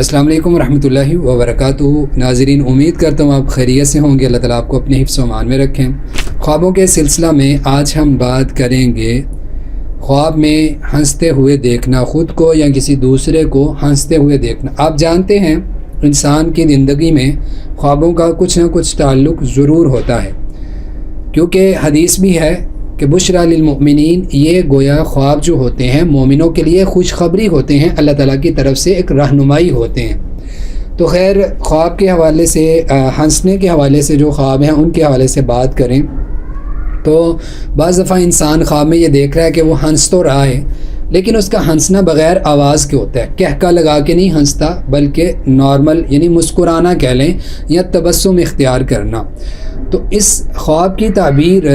السلام علیکم ورحمۃ اللہ وبرکاتہ۔ ناظرین، امید کرتا ہوں آپ خیریت سے ہوں گے۔ اللہ تعالیٰ آپ کو اپنے حفظ و امان میں رکھیں۔ خوابوں کے سلسلہ میں آج ہم بات کریں گے خواب میں ہنستے ہوئے دیکھنا، خود کو یا کسی دوسرے کو ہنستے ہوئے دیکھنا۔ آپ جانتے ہیں انسان کی زندگی میں خوابوں کا کچھ نہ کچھ تعلق ضرور ہوتا ہے، کیونکہ حدیث بھی ہے کہ بشریٰ للمؤمنین، یہ گویا خواب جو ہوتے ہیں مومنوں کے لیے خوشخبری ہوتے ہیں، اللہ تعالیٰ کی طرف سے ایک رہنمائی ہوتے ہیں۔ تو خیر، خواب کے حوالے سے، ہنسنے کے حوالے سے جو خواب ہیں ان کے حوالے سے بات کریں تو بعض دفعہ انسان خواب میں یہ دیکھ رہا ہے کہ وہ ہنس تو رہا ہے، لیکن اس کا ہنسنا بغیر آواز کے ہوتا ہے، کہکا لگا کے نہیں ہنستا، بلکہ نارمل یعنی مسکرانا کہہ لیں یا تبسم اختیار کرنا۔ تو اس خواب کی تعبیر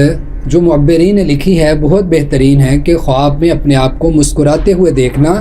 جو معبرین نے لکھی ہے بہت بہترین ہے کہ خواب میں اپنے آپ کو مسکراتے ہوئے دیکھنا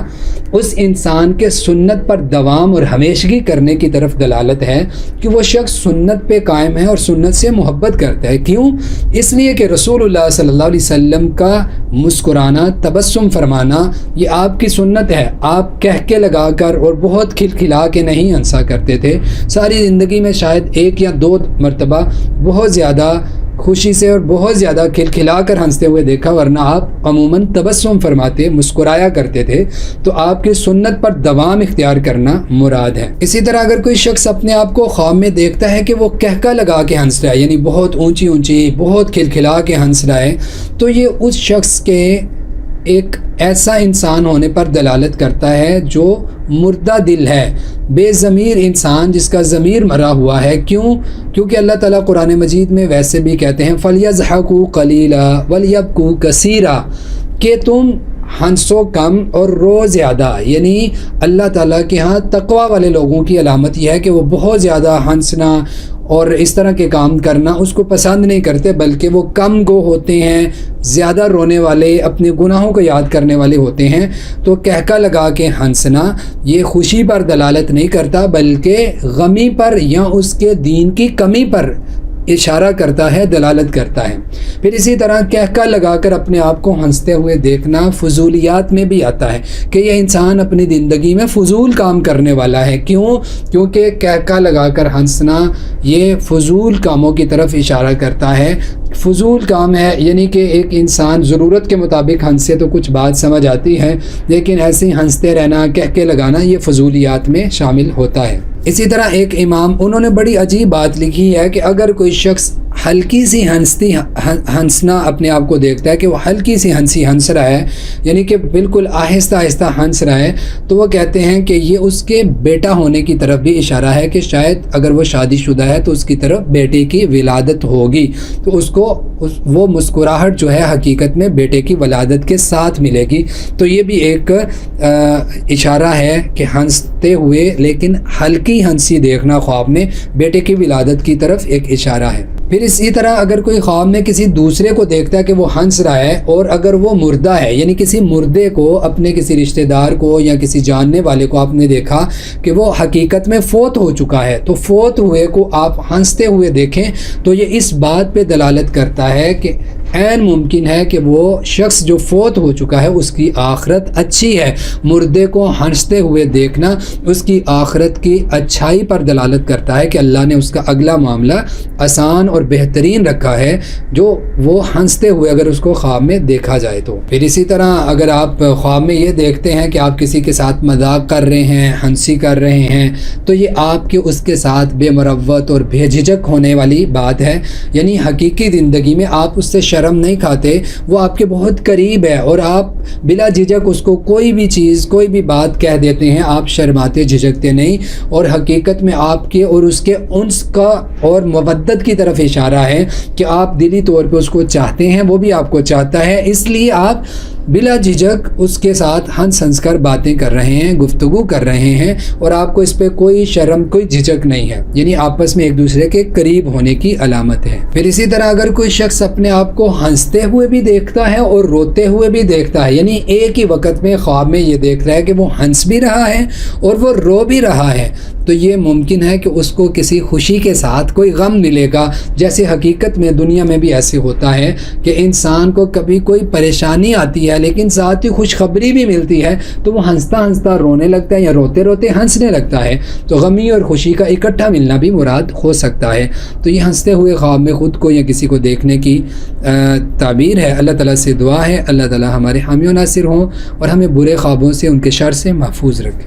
اس انسان کے سنت پر دوام اور ہمیشگی کرنے کی طرف دلالت ہے کہ وہ شخص سنت پہ قائم ہے اور سنت سے محبت کرتا ہے۔ کیوں؟ اس لیے کہ رسول اللہ صلی اللہ علیہ وسلم کا مسکرانا، تبسم فرمانا، یہ آپ کی سنت ہے۔ آپ کہکے لگا کر اور بہت کھلکھلا کے نہیں ہنسا کرتے تھے، ساری زندگی میں شاید ایک یا دو مرتبہ بہت زیادہ خوشی سے اور بہت زیادہ کھلکھلا کر ہنستے ہوئے دیکھا، ورنہ آپ عموماً تبسم فرماتے، مسکرایا کرتے تھے۔ تو آپ کی سنت پر دوام اختیار کرنا مراد ہے۔ اسی طرح اگر کوئی شخص اپنے آپ کو خواب میں دیکھتا ہے کہ وہ کہکا لگا کے ہنس رہا ہے، یعنی بہت اونچی اونچی بہت کھلکھلا کے ہنس رہا ہے، تو یہ اس شخص کے ایک ایسا انسان ہونے پر دلالت کرتا ہے جو مردہ دل ہے، بے ضمیر انسان جس کا ضمیر مرا ہوا ہے۔ کیونکہ اللہ تعالیٰ قرآن مجید میں ویسے بھی کہتے ہیں فَلْيَضْحَكُوا قَلِيلًا وَلْيَبْكُوا كَثِيرًا، کہ تم ہنسو کم اور رو زیادہ۔ یعنی اللہ تعالیٰ کے ہاں تقوی والے لوگوں کی علامت یہ ہے کہ وہ بہت زیادہ ہنسنا اور اس طرح کے کام کرنا اس کو پسند نہیں کرتے، بلکہ وہ کم گو ہوتے ہیں، زیادہ رونے والے، اپنے گناہوں کو یاد کرنے والے ہوتے ہیں۔ تو کہکا لگا کے ہنسنا یہ خوشی پر دلالت نہیں کرتا، بلکہ غمی پر یا اس کے دین کی کمی پر اشارہ کرتا ہے، دلالت کرتا ہے۔ پھر اسی طرح کہکا لگا کر اپنے آپ کو ہنستے ہوئے دیکھنا فضولیات میں بھی آتا ہے کہ یہ انسان اپنی زندگی میں فضول کام کرنے والا ہے۔ کیونکہ کہکا لگا کر ہنسنا یہ فضول کاموں کی طرف اشارہ کرتا ہے۔ فضول کام ہے یعنی کہ ایک انسان ضرورت کے مطابق ہنسے تو کچھ بات سمجھ آتی ہے، لیکن ایسے ہی ہنستے رہنا، کہکے لگانا یہ فضولیات میں شامل ہوتا ہے۔ اسی طرح ایک امام، انہوں نے بڑی عجیب بات لکھی ہے کہ اگر کوئی شخص ہلکی سی ہنسنا اپنے آپ کو دیکھتا ہے کہ وہ ہلکی سی ہنس رہا ہے، یعنی کہ بالکل آہستہ آہستہ ہنس رہا ہے، تو وہ کہتے ہیں کہ یہ اس کے بیٹا ہونے کی طرف بھی اشارہ ہے کہ شاید اگر وہ شادی شدہ ہے تو اس کی طرف بیٹے کی ولادت ہوگی، تو اس کو وہ مسکراہٹ جو ہے حقیقت میں بیٹے کی ولادت کے ساتھ ملے گی۔ تو یہ بھی ایک اشارہ ہے کہ ہنستے ہوئے لیکن ہلکی ہنسی دیکھنا خواب میں بیٹے کی ولادت کی طرف ایک اشارہ ہے۔ پھر اسی طرح اگر کوئی خواب میں کسی دوسرے کو دیکھتا ہے کہ وہ ہنس رہا ہے اور اگر وہ مردہ ہے، یعنی کسی مردے کو، اپنے کسی رشتہ دار کو یا کسی جاننے والے کو آپ نے دیکھا کہ وہ حقیقت میں فوت ہو چکا ہے، تو فوت ہوئے کو آپ ہنستے ہوئے دیکھیں تو یہ اس بات پہ دلالت کرتا ہے کہ عین ممکن ہے کہ وہ شخص جو فوت ہو چکا ہے اس کی آخرت اچھی ہے۔ مردے کو ہنستے ہوئے دیکھنا اس کی آخرت کی اچھائی پر دلالت کرتا ہے کہ اللہ نے اس کا اگلا معاملہ آسان اور بہترین رکھا ہے، جو وہ ہنستے ہوئے اگر اس کو خواب میں دیکھا جائے تو۔ پھر اسی طرح اگر آپ خواب میں یہ دیکھتے ہیں کہ آپ کسی کے ساتھ مذاق کر رہے ہیں، ہنسی کر رہے ہیں، تو یہ آپ کے اس کے ساتھ بے مروت اور بے جھجک ہونے والی بات ہے۔ یعنی حقیقی زندگی میں آپ اس سے شرم نہیں کھاتے، وہ آپ کے بہت قریب ہے اور آپ بلا جھجک اس کو کوئی بھی چیز، کوئی بھی بات کہہ دیتے ہیں، آپ شرماتے جھجکتے نہیں، اور حقیقت میں آپ کے اور اس کے انس کا اور مودت کی طرف اشارہ ہے کہ آپ دلی طور پہ اس کو چاہتے ہیں، وہ بھی آپ کو چاہتا ہے، اس لیے آپ بلا جھجک اس کے ساتھ ہنس کر باتیں کر رہے ہیں، گفتگو کر رہے ہیں، اور آپ کو اس پہ کوئی شرم، کوئی جھجک نہیں ہے، یعنی آپس میں ایک دوسرے کے قریب ہونے کی علامت ہے۔ پھر اسی طرح اگر کوئی شخص اپنے آپ کو ہنستے ہوئے بھی دیکھتا ہے اور روتے ہوئے بھی دیکھتا ہے، یعنی ایک ہی وقت میں خواب میں یہ دیکھ رہا ہے کہ وہ ہنس بھی رہا ہے اور وہ رو بھی رہا ہے، تو یہ ممکن ہے کہ اس کو کسی خوشی کے ساتھ کوئی غم ملے گا، جیسے حقیقت میں دنیا میں بھی ایسے ہوتا ہے کہ انسان کو کبھی کوئی پریشانی آتی ہے لیکن ساتھ ہی خوشخبری بھی ملتی ہے تو وہ ہنستا ہنستا رونے لگتا ہے یا روتے روتے ہنسنے لگتا ہے۔ تو غمی اور خوشی کا اکٹھا ملنا بھی مراد ہو سکتا ہے۔ تو یہ ہنستے ہوئے خواب میں خود کو یا کسی کو دیکھنے کی تعبیر ہے۔ اللہ تعالیٰ سے دعا ہے اللہ تعالیٰ ہمارے حامی و ناصر ہوں اور ہمیں برے خوابوں سے، ان کے شر سے محفوظ رکھے۔